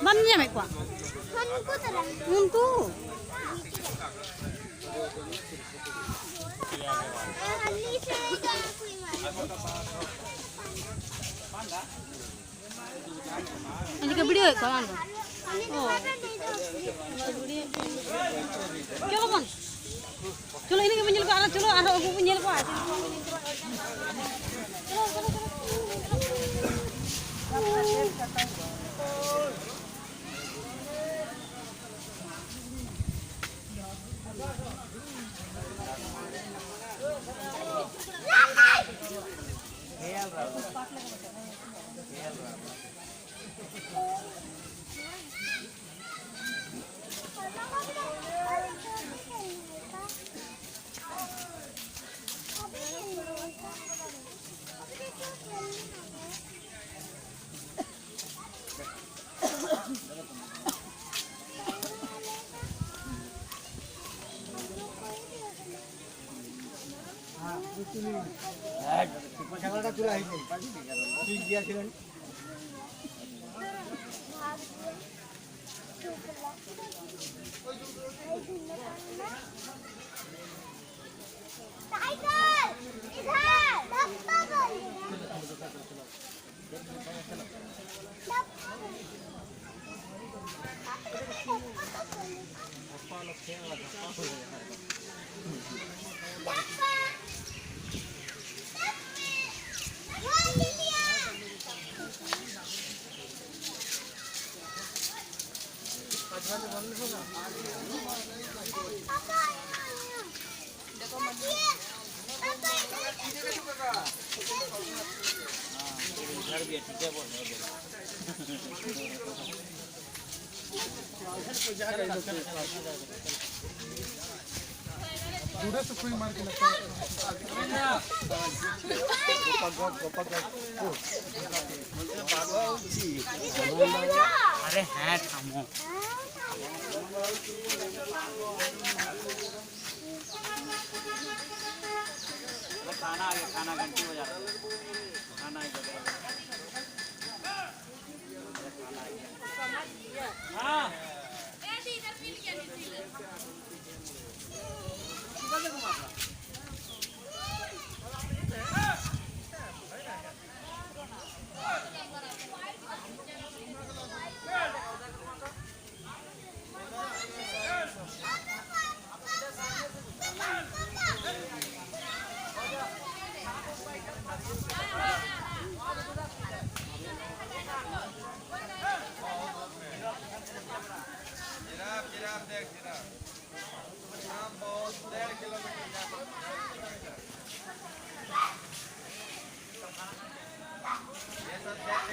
Mana nya mek kwa? Untuk. Ini ke video kau mana? Oh. Coba kon. Chalo ini ke penyel ko ara chalo ara aku penyel ko aja. Janganlah curah ini. Dia sini. Tiger, इधर, दूर से कोई मार के लगता है अरे हैं थामो खाना आ गया खाना घंटी बजा खाना